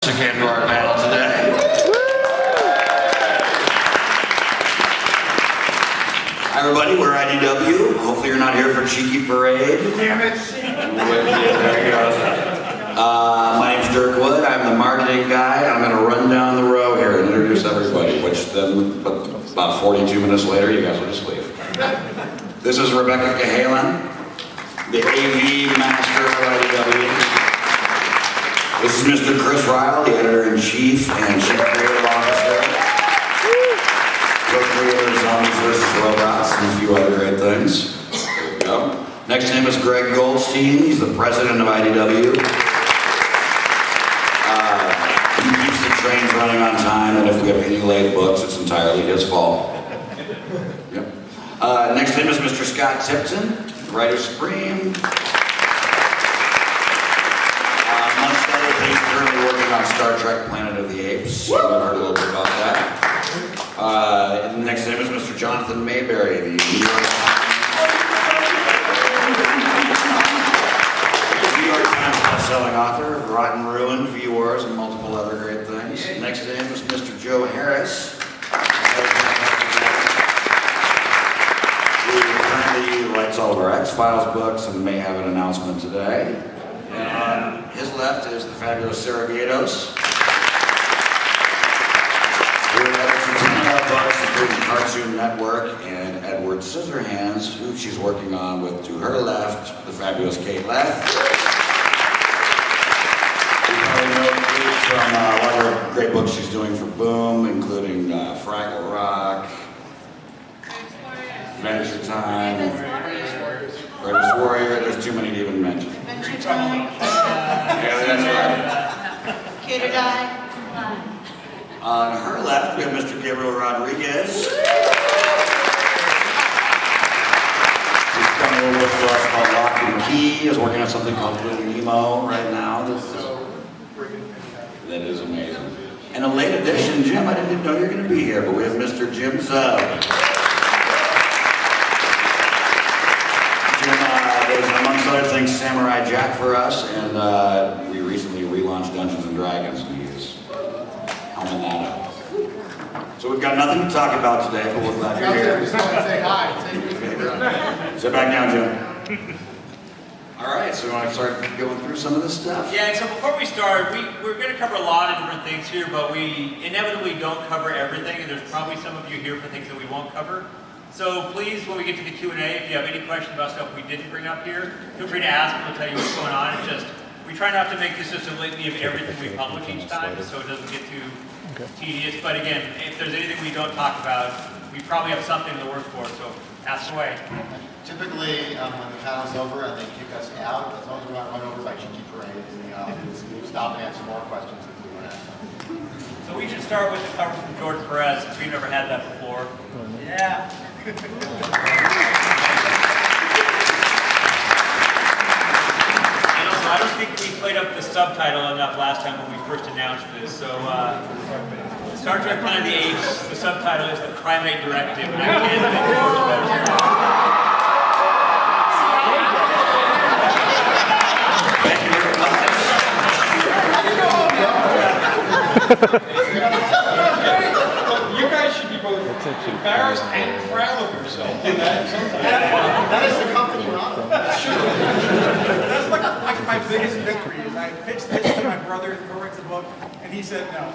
to hand to our panel today. Hi everybody, we're IDW. Hopefully you're not here for Cheeky Parade. Damn it! There you go. My name's Dirk Wood. I'm the marketing guy. I'm going to run down the row here and introduce everybody, which then about 42 minutes later, you guys will just leave. This is Rebecca Cahalan, the AV master of IDW. This is Mr. Chris Ryle, the editor-in-chief and chief creative officer. Co-creators on vs. Robots and a few other great things. There we go. Next name is Greg Goldstein. He's the president of IDW. He keeps the trains running on time, and if we have any late books, it's entirely his fault. Yep. Next name is Mr. Scott Tipton, writer supreme. He's currently working on Star Trek Planet of the Apes. I've heard a little bit about that. And the next name is Mr. Jonathan Mayberry, the New York Times best-selling author of Rotten Ruin, V-Wars, and multiple other great things. Next name is Mr. Joe Harris, who currently writes all of our X-Files books and may have an announcement today. And on his left is the fabulous Sarah Gatos, who edits 10 of our books, including Cartoon Network and Edward Scissorhands, who she's working on with, to her left, the fabulous Kate Leth. You probably know Kate from a lot of her great books she's doing for Boom, including Fraggle Rock, Adventure Time, Greatest Warrior, there's too many to even mention. Adventure Time. Yeah, that's right. Kid or Die. On her left, we have Mr. Gabriel Rodriguez. He's coming over to us called Lock and Key. He's working on something called Little Nemo right now. That is amazing. And a late addition, Jim, I didn't even know you were going to be here, but we have Mr. Jim Zub. There's, amongst other things, Samurai Jack for us, and we recently relaunched Dungeons & Dragons, and he's helming that up. So we've got nothing to talk about today, but we're glad you're here. Just want to say hi. Sit back down, Jim. All right, so we want to start going through some of this stuff? Yeah, and so before we start, we're going to cover a lot of different things here, but we inevitably don't cover everything, and there's probably some of you here for things that we won't cover. So please, when we get to the Q&A, if you have any questions about stuff we didn't bring up here, feel free to ask and we'll tell you what's going on. It's just, we try not to make this just a litany of everything we publish each time, so it doesn't get too tedious. But again, if there's anything we don't talk about, we probably have something to work for, so ask away. Typically, when the panel's over and they kick us out, as long as we're not run over by Cheeky Parade, we'll stop and answer more questions if we want to ask them. So we should start with the cover from George Perez, since we've never had that before. Yeah. And also, I don't think we played up the subtitle enough last time when we first announced this. So, Star Trek Planet of the Apes, the subtitle is The Primate Directive, and I can't think of it better. Thank you very much. You guys should be both embarrassed and proud of yourself. That is the company motto. That's like my biggest victory. Is I pitched this to my brother who writes the book, and he said no.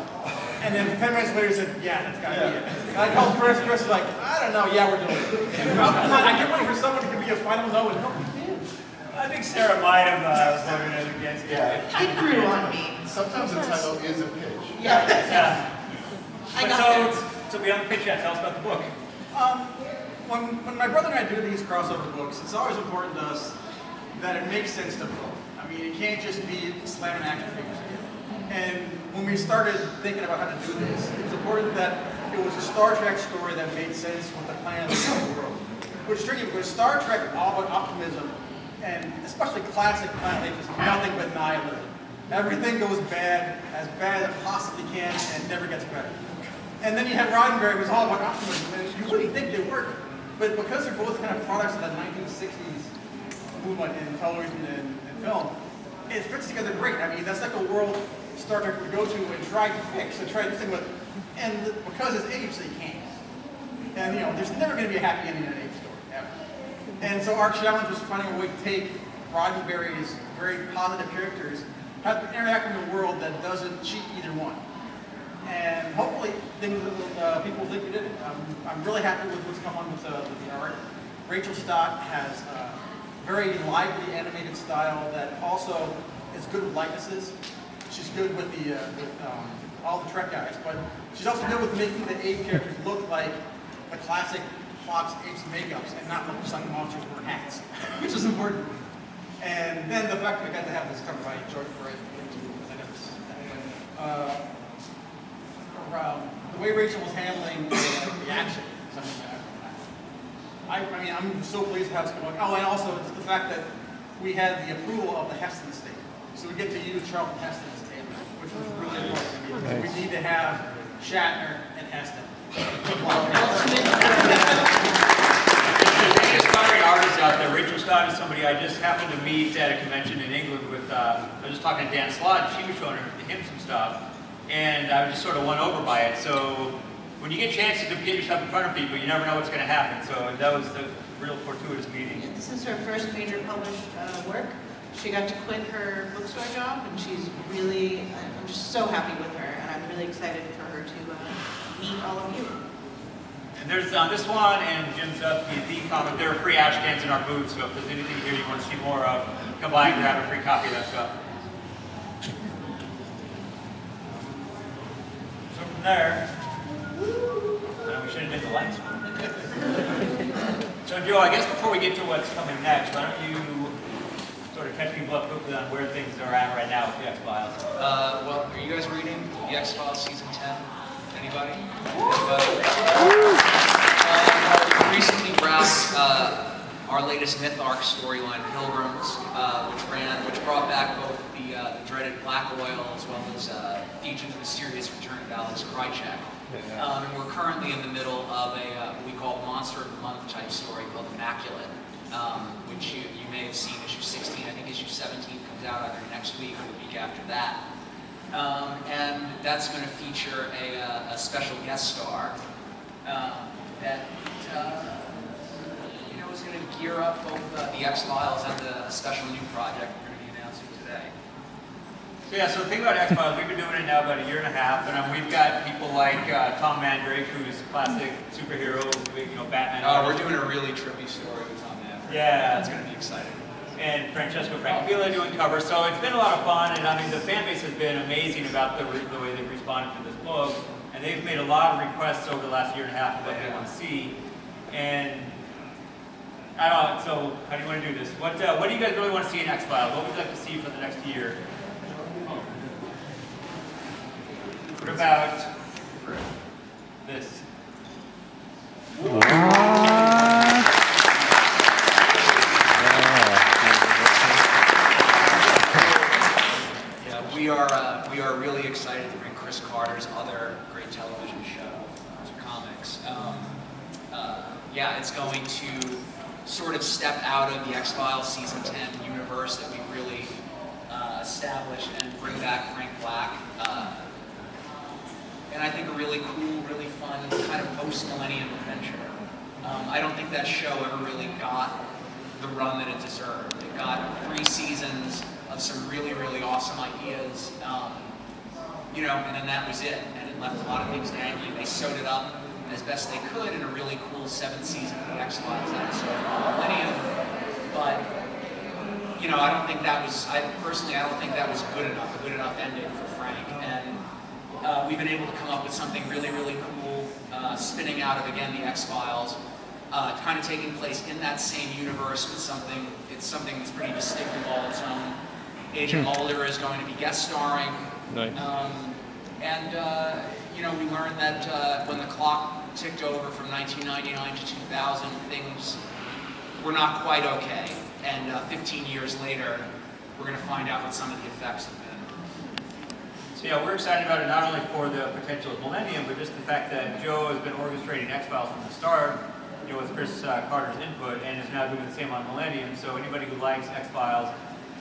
And then 10 minutes later, he said, yeah, that's got to be it. And I called Chris. Chris was like, I don't know. Yeah, we're doing it. And I kept waiting for someone to give me a final no, and nobody did. I think Sarah might have voted against it. Yeah. It grew on me. Sometimes the title is a pitch. Yeah. Yeah. I got So beyond the pitch, tell us about the book. When my brother and I do these crossover books, it's always important to us that it makes sense to both. I mean, it can't just be slamming action figures together. And when we started thinking about how to do this, it's important that it was a Star Trek story that made sense with the plan of the world. Which is tricky because Star Trek is all about optimism, and especially classic Planet Apes is nothing but nihilism. Everything goes bad as it possibly can, and never gets better. And then you have Roddenberry, who's all about optimism, and you wouldn't think they work. But because they're both kind of products of the 1960s movement in television and film, it fits together great. I mean, that's like a world Star Trek would go to and try to fix and try to think with, and because it's apes, they can't. And there's never going to be a happy ending in an ape story, ever. And so our challenge was finding a way to take Roddenberry's very positive characters, have them interact in a world that doesn't cheat either one. And hopefully, people think we did it. I'm really happy with what's come on with the art. Rachel Stott has a very lively animated style that also is good with likenesses. She's good with all the Trek guys, but she's also good with making the ape characters look like the classic Fox apes makeups and not look just like monsters wearing hats, which is important. And then the fact that we got to have this covered by George Perez, the way Rachel was handling the action, something that I mean, I'm so pleased with how it's going. Oh, and also it's the fact that we had the approval of the Heston estate. So we get to use Charlton Heston's table, which was really important. I mean, we need to have Shatner and Heston. The biggest aspiring artist out there, Rachel Scott, is somebody I just happened to meet at a convention in England with, I was just talking to Dan Slott, and she was showing him some stuff, and I was just sort of won over by it. So when you get chances to get yourself in front of people, you never know what's going to happen. So that was the real fortuitous meeting. This is her first major published work. She got to quit her bookstore job, and she's really, I'm just so happy with her, and I'm really excited for her to meet all of you. And there's this one and Jim's the comic. There are free ash cans in our booth, so if there's anything here you want to see more of, come by and grab a free copy of that stuff. So from there, we should have did the lights. So Joe, I guess before we get to what's coming next, why don't you sort of catch people up quickly on where things are at right now with the X-Files? Well, are you guys reading the X-Files season 10? Anybody? Recently wrapped our latest myth arc storyline, Pilgrims, which brought back both the dreaded Black Oil as well as featured the mysterious return of Alex Krycek. And we're currently in the middle of what we call Monster of the Month type story called Immaculate, which you may have seen issue 16. I think issue 17 comes out either next week or the week after that. And that's going to feature a special guest star that is going to gear up both the X-Files and the special new project we're going to be announcing today. So yeah, so the thing about X-Files, we've been doing it now about a year and a half, and we've got people like Tom Mandrake, who's a classic superhero, Batman. We're doing a really trippy story with Tom Mandrake. Yeah. It's going to be exciting. And Francesco Francavilla doing covers, so it's been a lot of fun, and I mean the fan base has been amazing about the way they've responded to this book, and they've made a lot of requests over the last year and a half of what they want to see, and I don't know, so how do you want to do this? What do you guys really want to see in X-Files? What would you like to see for the next year? What about this? We are really excited to bring Chris Carter's other great television show to comics. It's going to sort of step out of the X-Files season 10 universe that we've really established and bring back Frank Black. And I think a really cool, really fun kind of post-millennium adventure. I don't think that show ever really got the run that it deserved. It got 3 seasons of some really, really awesome ideas, and then that was it. And it left a lot of things dangling. They sewed it up as best they could in a really cool 7th season of the X-Files episode of Millennium. But, I don't think that was, I don't think that was a good enough ending for Frank. And we've been able to come up with something really, really cool, spinning out of, again, the X-Files, kind of taking place in that same universe with something that's pretty distinctive all its own. Agent Mulder is going to be guest starring. Nice. We learned that when the clock ticked over from 1999 to 2000, things were not quite okay. And 15 years later, we're going to find out what some of the effects have been. So yeah, we're excited about it not only for the potential of Millennium, but just the fact that Joe has been orchestrating X-Files from the start, with Chris Carter's input, and is now doing the same on Millennium. So anybody who likes X-Files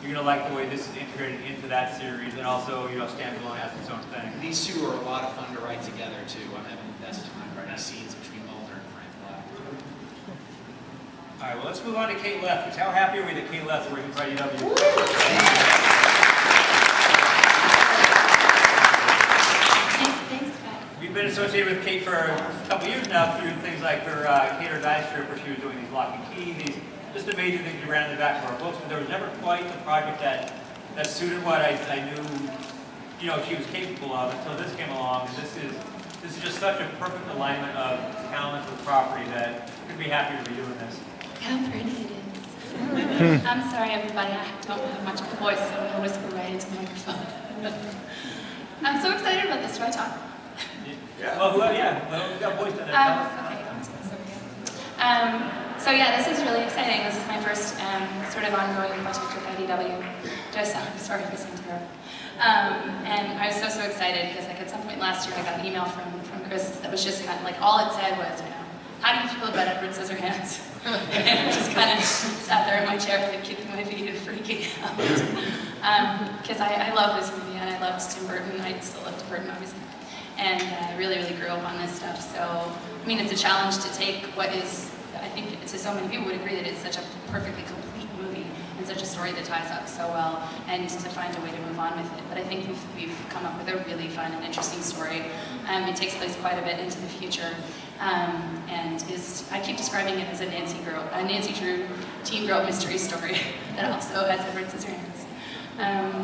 You're going to like the way this is integrated into that series, and also, standalone as its own thing. These two are a lot of fun to write together too. I'm having the best time writing scenes between Mulder and Frank Black. All right, well, let's move on to Kate Left. How happy are we that Kate Left working for IDW? Thanks, guys. We've been associated with Kate for a couple years now through things like her Kate or Die strip, where she was doing these lock and key, these just amazing things we ran in the back of our books, but there was never quite the project that suited what I knew, she was capable of until this came along. And this is just such a perfect alignment of talent with property that I couldn't be happier to be doing this. Look how pretty it is. I'm sorry, everybody. I don't have much of a voice, so I'm going to whisper right into the microphone. I'm so excited about this. Do I talk? Yeah. Well, we've got voice in there. Okay. So yeah, this is really exciting. This is my first sort of ongoing project with IDW. Do I sound sorry if I sound terrible? And I was so excited because at some point last year I got an email from Chris that was just kind of like, all it said was, how do you feel about Edward Scissorhands? And I just kind of sat there in my chair, like kicking my feet and freaking out. Because I love this movie and I loved Tim Burton. I still love Tim Burton, obviously. And I really grew up on this stuff. So, I mean, it's a challenge to take what is, I think to so many people would agree that it's such a perfectly complete movie and such a story that ties up so well, and to find a way to move on with it. But I think we've come up with a really fun and interesting story. It takes place quite a bit into the future, and I keep describing it as a Nancy Drew teen girl mystery story that also has Edward Scissorhands.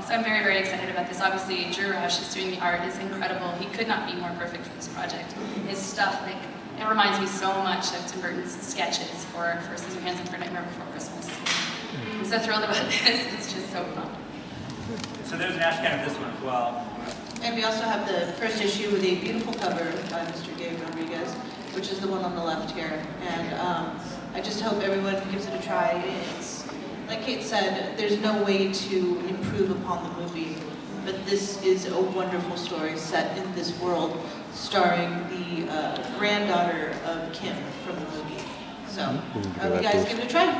So I'm very excited about this. Obviously, Drew Roush is doing the art. Is incredible. He could not be more perfect for this project. His stuff, it reminds me so much of Tim Burton's sketches for Scissorhands and for Nightmare Before Christmas. I'm so thrilled about this. It's just so fun. So there's an ashcan of this one as well. And we also have the first issue with a beautiful cover by Mr. Gabe Rodriguez, which is the one on the left here. And I just hope everyone gives it a try. It's, like Kate said, there's no way to improve upon the movie, but this is a wonderful story set in this world, starring the granddaughter of Kim from the movie. So, I hope you guys give it a try.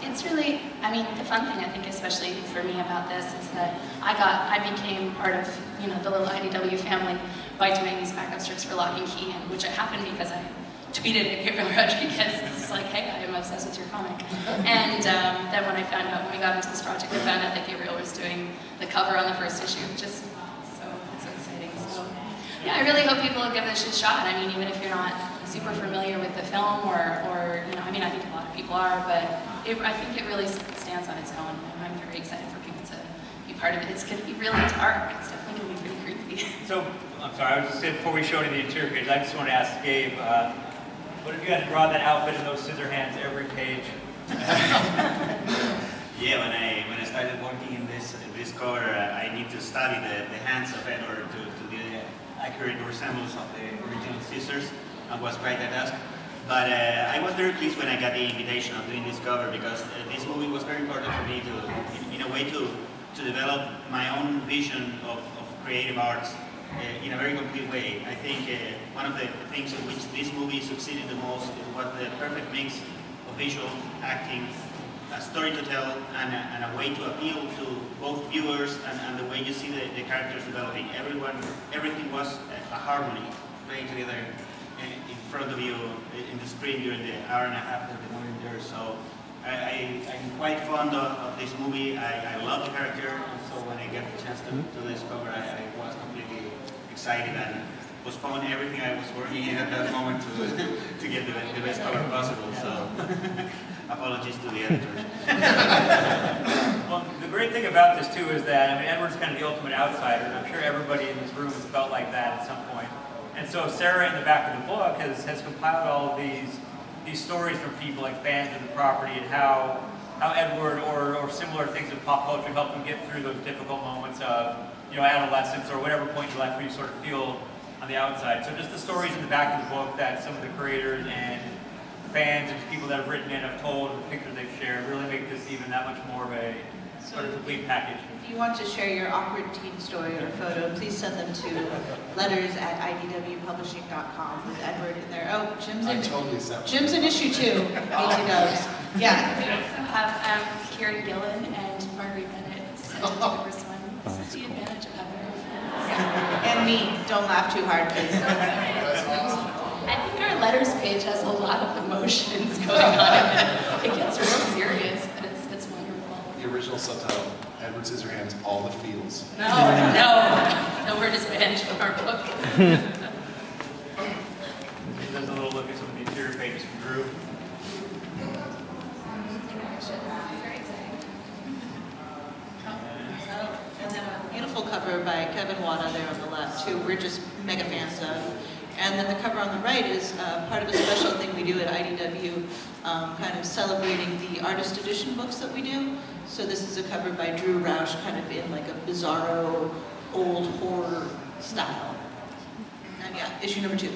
It's really, the fun thing I think, especially for me about this, is that I became part of, the little IDW family by doing these backup strips for Lock and Key, which happened because I tweeted at Gabriel Rodriguez. It's like, hey, I am obsessed with your comic. And then when we got into this project, I found out that Gabriel was doing the cover on the first issue. It's so exciting. So, yeah, I really hope people will give this a shot. Even if you're not super familiar with the film, or I think a lot of people are, but I think it really stands on its own. And I'm very excited for people to be part of it. It's going to be really dark. It's definitely going to be pretty creepy. So, I'm sorry, I was just saying, before we showed you the interior page, I just want to ask Gabe, what if you had to draw that outfit in those scissor hands every page? Yeah, when I started working in this cover, I need to study the hands of Edward to the accurate resemblance of the original scissors, and was quite a task. But I was very pleased when I got the invitation of doing this cover, because this movie was very important for me in a way to develop my own vision of creative arts in a very complete way. I think one of the things in which this movie succeeded the most was the perfect mix of visual, acting, a story to tell, and a way to appeal to both viewers and the way you see the characters developing. Everything was a harmony playing together in front of you in the screen during the hour and a half that the movie there. So I'm quite fond of this movie. I love the character, and so when I got the chance to discover, I was completely excited and postponed everything I was working in at that moment to get the best cover possible. So apologies to the editors. Well, the great thing about this too is that Edward's kind of the ultimate outsider, and I'm sure everybody in this room has felt like that at some point. And so Sarah, in the back of the book, has compiled all of these stories from people like fans of the property, and how Edward or similar things in pop culture helped them get through those difficult moments of adolescence or whatever point in life where you sort of feel on the outside. So just the stories in the back of the book that some of the creators and fans and people that have written in have told, and the pictures they've shared, really make this even that much more of a sort of complete package. If you want to share your awkward teen story or photo, please send them to letters@idwpublishing.com with Edward in there. Oh, Jim's in issue 2. BT Dubs. Yeah. We also have Kieran Gillen and Marguerite Bennett the first one. This is the advantage of having a And me, don't laugh too hard, please. I think our letters page has a lot of emotions going on in it. It gets real serious, but it's wonderful. The original subtitle, Edward Scissorhands, All the Feels. No word is banned from our book. There's a little look at some of the interior pages from Drew. Very exciting. And then a beautiful cover by Kevin Wada there on the left, who we're just mega fans of. And then the cover on the right is part of a special thing we do at IDW, kind of celebrating the artist edition books that we do. So this is a cover by Drew Roush, kind of in like a bizarro, old horror style. And yeah, issue number 2.